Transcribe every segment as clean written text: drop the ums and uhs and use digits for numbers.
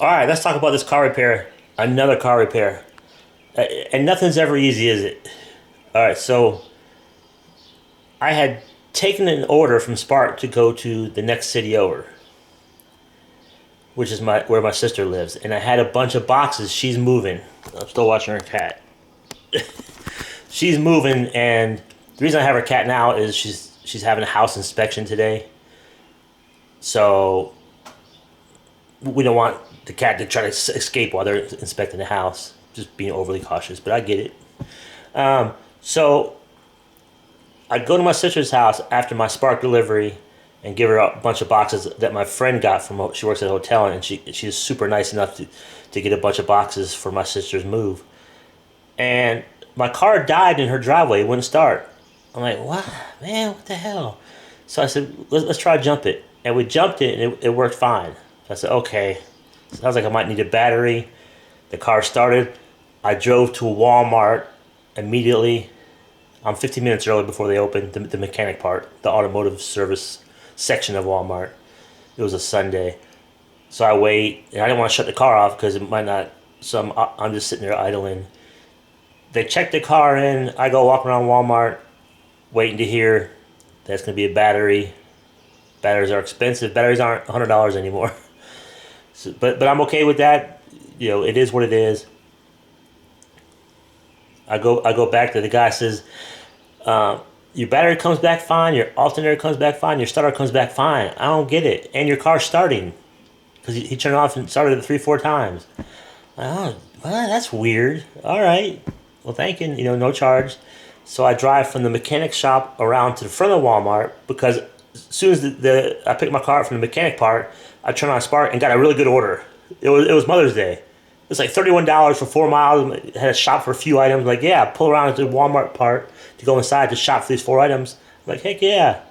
All right, let's talk about this car repair. Another car repair. And nothing's ever easy, is it? All right, so I had taken an order from Spark to go to the next city over, which is where my sister lives, and I had a bunch of boxes. She's moving. I'm still watching her cat. She's moving, and the reason I have her cat now is she's having a house inspection today. So we don't want the cat to try to escape while they're inspecting the house. Just being overly cautious, but I get it. So I go to my sister's house after my Spark delivery and give her a bunch of boxes that my friend got from. She works at a hotel, and she's super nice enough to get a bunch of boxes for my sister's move. And my car died in her driveway. It wouldn't start. I'm like, what, man? What the hell? So I said, let's try to jump it, and we jumped it, and it worked fine. So I said, okay. Sounds like I might need a battery. The car started. I drove to Walmart immediately. I'm 15 minutes early before they opened the mechanic part, the automotive service section of Walmart. It was a Sunday. So I wait, and I didn't want to shut the car off because it might not, so I'm just sitting there idling. They check the car in. I go walking around Walmart waiting to hear that's going to be a battery. Batteries are expensive. Batteries aren't $100 anymore. So, but I'm okay with that. You know, it is what it is. I go back to the guy says, your battery comes back fine, your alternator comes back fine, your starter comes back fine. I don't get it. And your car's starting. Because he turned it off and started it 3-4 times. Oh, well, that's weird. All right. Well, thank you. You know, no charge. So I drive from the mechanic shop around to the front of Walmart because as soon as I picked my car up from the mechanic part, I turned on Spark and got a really good order. It was Mother's Day. It was like $31 for 4 miles. I had to shop for a few items. Like, yeah, pull around to the Walmart part to go inside to shop for these 4 items. I'm like, heck yeah.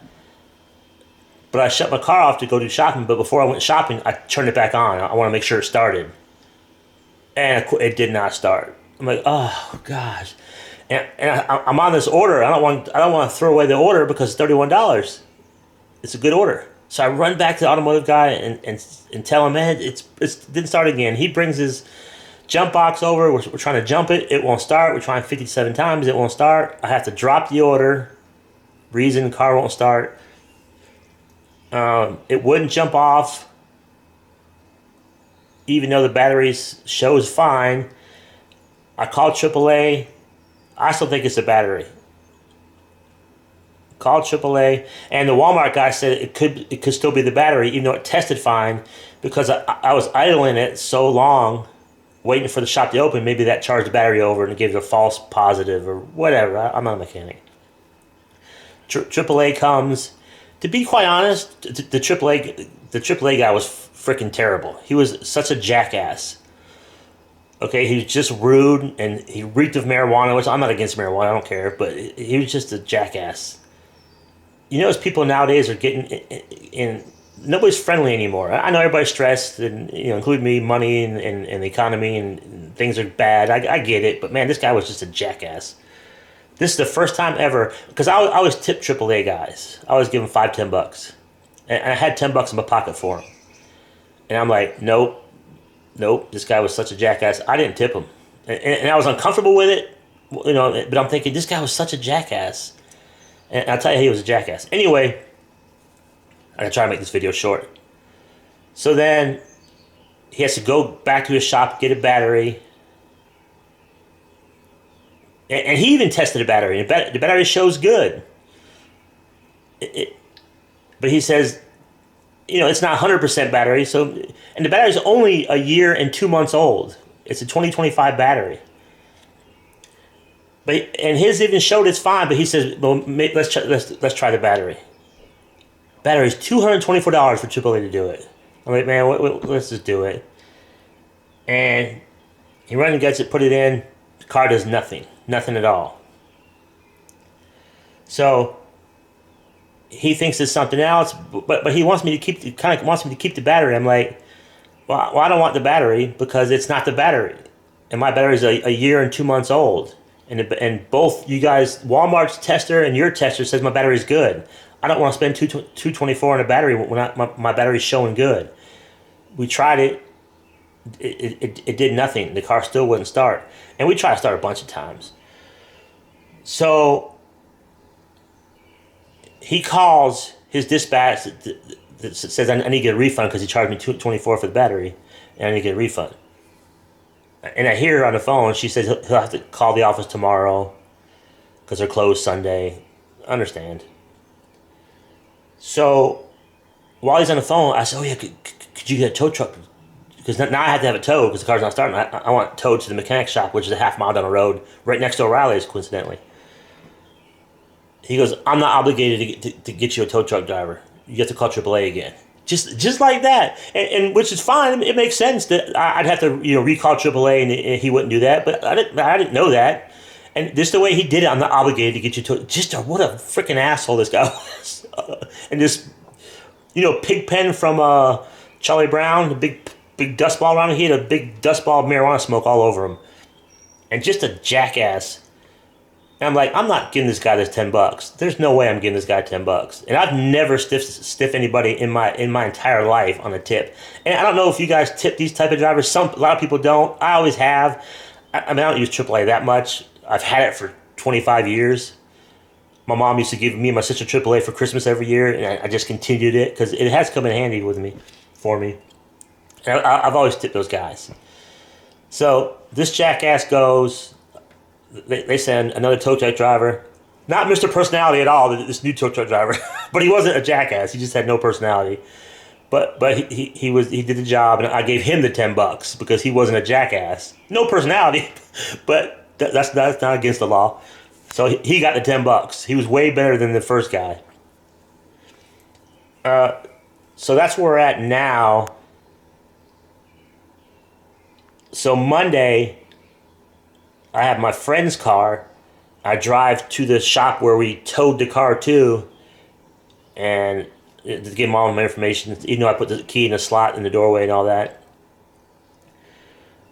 But I shut my car off to go do shopping. But before I went shopping, I turned it back on. I want to make sure it started. And it did not start. I'm like, oh gosh. And I'm on this order. I don't want to throw away the order because it's $31. It's a good order. So I run back to the automotive guy and tell him, man, it didn't start again. He brings his jump box over. We're trying to jump it. It won't start. We're trying 57 times. It won't start. I have to drop the order. Reason, car won't start. It wouldn't jump off. Even though the battery shows fine. I called AAA. I still think it's a battery. Called AAA, and the Walmart guy said it could still be the battery, even though it tested fine, because I was idling it so long, waiting for the shop to open. Maybe that charged the battery over and it gave it a false positive or whatever. I'm not a mechanic. AAA comes. To be quite honest, the AAA guy was freaking terrible. He was such a jackass. Okay, he was just rude, and he reeked of marijuana, which I'm not against marijuana, I don't care, but he was just a jackass. You notice people nowadays are getting in, nobody's friendly anymore. I know everybody's stressed, and including me, money and the economy, and things are bad. I get it, but man, this guy was just a jackass. This is the first time ever, because I always tip AAA guys. I always give them $5-10, and I had $10 in my pocket for him. And I'm like, nope, this guy was such a jackass. I didn't tip him, and I was uncomfortable with it, But I'm thinking this guy was such a jackass. And I'll tell you, he was a jackass. Anyway, I'm going to try to make this video short. So then he has to go back to his shop, get a battery. And he even tested a battery. The battery shows good. But he says, it's not 100% battery. And the battery's only a year and 2 months old. It's a 2025 battery. And his even showed it's fine, but he says, well, let's try the battery. Battery's $224 for AAA to do it. I'm like, man, let's just do it. And he runs and gets it, put it in. The car does nothing at all. So he thinks it's something else, but he wants me to keep the battery. I'm like, well, I don't want the battery because it's not the battery, and my battery's a year and 2 months old. And both you guys, Walmart's tester and your tester says my battery's good. I don't want to spend $224 on a battery when my battery's showing good. We tried it. It did nothing. The car still wouldn't start. And we tried to start a bunch of times. So he calls his dispatch that says, I need to get a refund because he charged me $24 for the battery, and I need to get a refund. And I hear her on the phone. She says he'll have to call the office tomorrow because they're closed Sunday. I understand. So while he's on the phone, I said, "Oh yeah, could you get a tow truck? Because now I have to have it towed because the car's not starting. I want it towed to the mechanic shop, which is a half mile down the road, right next to O'Reilly's, coincidentally." He goes, "I'm not obligated to get you a tow truck driver. You have to call AAA again." Just like that, and which is fine. It makes sense that I'd have to recall AAA and he wouldn't do that, but I didn't know that. And just the way he did it, I'm not obligated to get you to. What a freaking asshole this guy was. And this, pig pen from Charlie Brown, the big dust ball around him. He had a big dust ball of marijuana smoke all over him, and just a jackass. And I'm like, I'm not giving this guy this $10. There's no way I'm giving this guy $10. And I've never stiffed anybody in my entire life on a tip. And I don't know if you guys tip these type of drivers. A lot of people don't. I always have. I don't use AAA that much. I've had it for 25 years. My mom used to give me and my sister AAA for Christmas every year, and I just continued it because it has come in handy for me. And I've always tipped those guys. So this jackass goes. They send another tow truck driver, not Mr. Personality at all. This new tow truck driver, but he wasn't a jackass. He just had no personality. But he did the job, and I gave him the $10 because he wasn't a jackass, no personality, but that's not against the law. So he got the $10. He was way better than the first guy. So that's where we're at now. So Monday, I have my friend's car. I drive to the shop where we towed the car to, and to give them all my information, even though I put the key in the slot in the doorway and all that.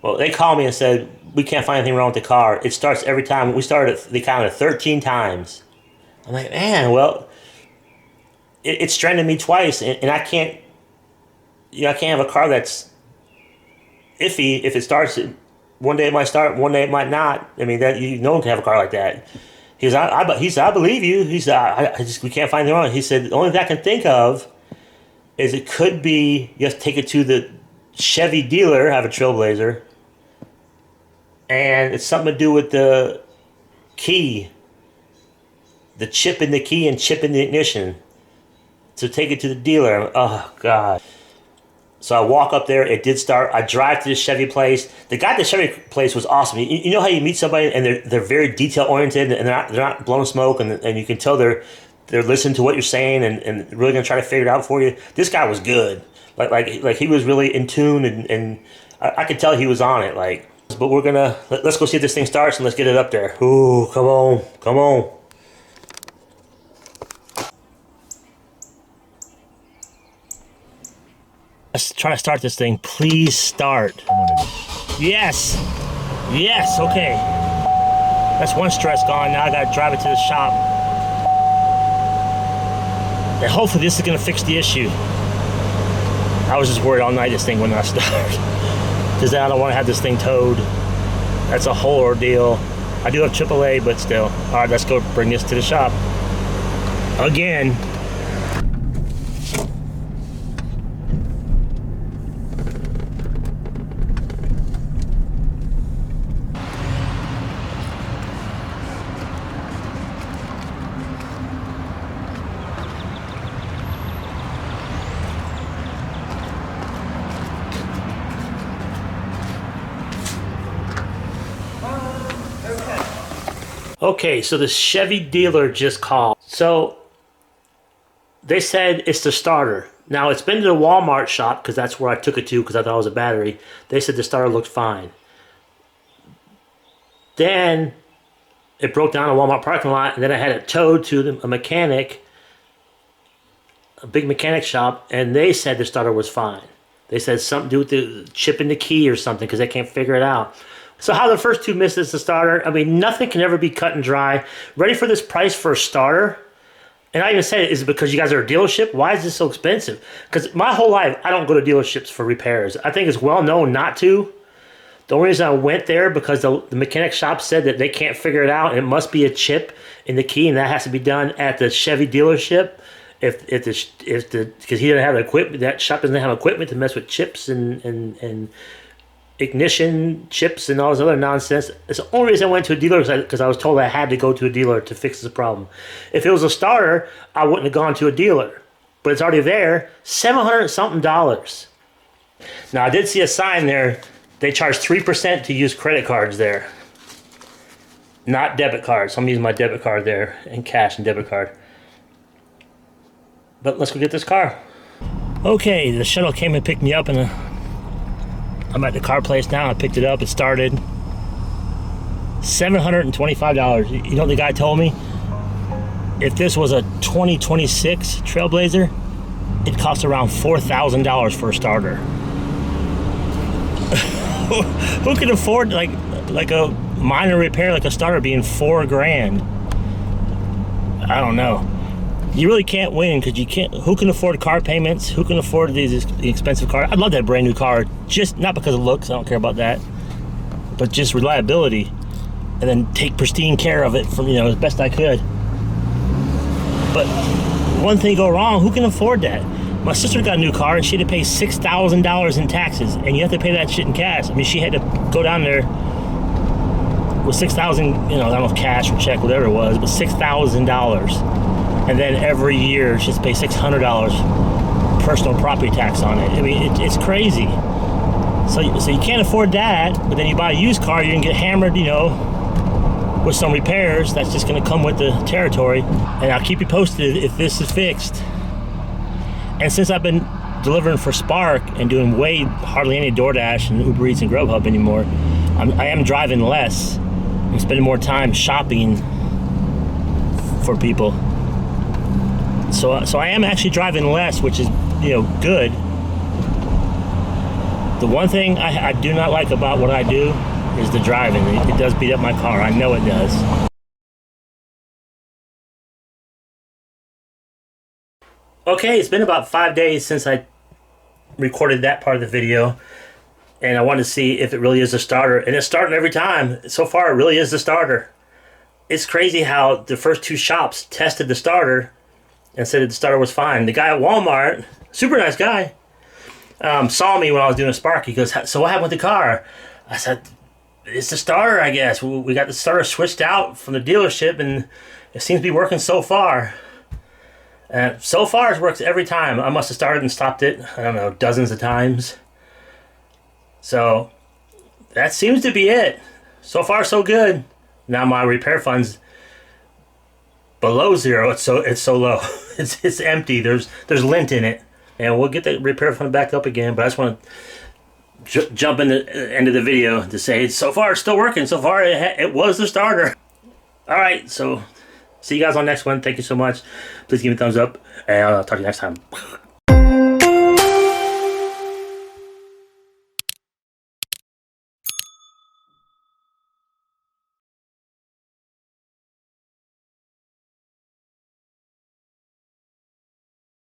Well, they called me and said, we can't find anything wrong with the car. It starts every time. We started, they counted 13 times. I'm like, man, well, it stranded me twice, and I can't, I can't have a car that's iffy. If it starts, one day it might start, one day it might not. I mean, no one can have a car like that. He said, I believe you. He said, we can't find anything wrong. He said, the only thing I can think of is it could be you have to take it to the Chevy dealer, have a Trailblazer, and it's something to do with the key, the chip in the key and chip in the ignition. So take it to the dealer. Oh, God. So I walk up there. It did start. I drive to the Chevy place. The guy at the Chevy place was awesome. You know how you meet somebody and they're very detail oriented and they're not blowing smoke and you can tell they're listening to what you're saying and really gonna try to figure it out for you. This guy was good. Like he was really in tune and I could tell he was on it. But let's go see if this thing starts and let's get it up there. Ooh, come on. Let's try to start this thing. Please start. Yes, okay. That's one stress gone. Now I gotta drive it to the shop. And hopefully this is gonna fix the issue. I was just worried all night this thing would not start. Because I don't want to have this thing towed. That's a whole ordeal. I do have AAA, but still. All right, let's go bring this to the shop. Again. Okay, so the Chevy dealer just called. So they said it's the starter. Now it's been to the Walmart shop because that's where I took it to because I thought it was a battery. They said the starter looked fine. Then it broke down in a Walmart parking lot, and then I had it towed to a mechanic, a big mechanic shop, and they said the starter was fine. They said something to do with the chip in the key or something because they can't figure it out. So how the first two misses the starter, I mean, nothing can ever be cut and dry. Ready for this price for a starter? And I even said, is it because you guys are a dealership? Why is this so expensive? Because my whole life, I don't go to dealerships for repairs. I think it's well known not to. The only reason I went there because the mechanic shop said that they can't figure it out. And it must be a chip in the key, and that has to be done at the Chevy dealership. If because he doesn't have the equipment, that shop doesn't have equipment to mess with chips and ignition chips and all this other nonsense. It's the only reason I went to a dealer because I was told I had to go to a dealer to fix the problem. If it was a starter, I wouldn't have gone to a dealer. But it's already there, $700 something. Now I did see a sign there. They charge 3% to use credit cards there, not debit cards. So I'm using my debit card there and cash and debit card. But let's go get this car. Okay, the shuttle came and picked me up, and I'm at the car place now. I picked it up. It started. $725. You know what the guy told me? If this was a 2026 Trailblazer, it costs around $4,000 for a starter. Who can afford like a minor repair like a starter being $4 grand? I don't know. You really can't win because you can't. Who can afford car payments? Who can afford these expensive cars? I'd love that brand new car, just not because of looks. I don't care about that, but just reliability, and then take pristine care of it from as best I could. But one thing go wrong. Who can afford that? My sister got a new car and she had to pay $6,000 in taxes, and you have to pay that shit in cash. I mean, she had to go down there with $6,000, I don't know if cash or check, whatever it was, but $6,000. And then every year she has to pay $600 personal property tax on it. I mean, it's crazy. So you can't afford that, but then you buy a used car, you're gonna get hammered, with some repairs. That's just gonna come with the territory. And I'll keep you posted if this is fixed. And since I've been delivering for Spark and doing hardly any DoorDash and Uber Eats and Grubhub anymore, I am driving less. I'm spending more time shopping for people. So I am actually driving less, which is good. The one thing I do not like about what I do is the driving. It does beat up my car. I know it does. Okay, it's been about 5 days since I recorded that part of the video, and I wanted to see if it really is a starter, and it's starting every time. So far, it really is the starter. It's crazy how the first two shops tested the starter and said that the starter was fine. The guy at Walmart, super nice guy, saw me when I was doing a Spark. He goes, "So what happened with the car?" I said, "It's the starter, I guess. We got the starter switched out from the dealership, and it seems to be working so far." So far, it works every time. I must have started and stopped it, I don't know, dozens of times. So that seems to be it. So far, so good. Now my repair fund's below zero. It's so low. It's empty. There's lint in it, and we'll get the repair fund back up again. But I just want to jump in the end of the video to say so far it's still working. So far it was the starter. All right, so see you guys on the next one. Thank you so much. Please give me a thumbs up, and I'll talk to you next time.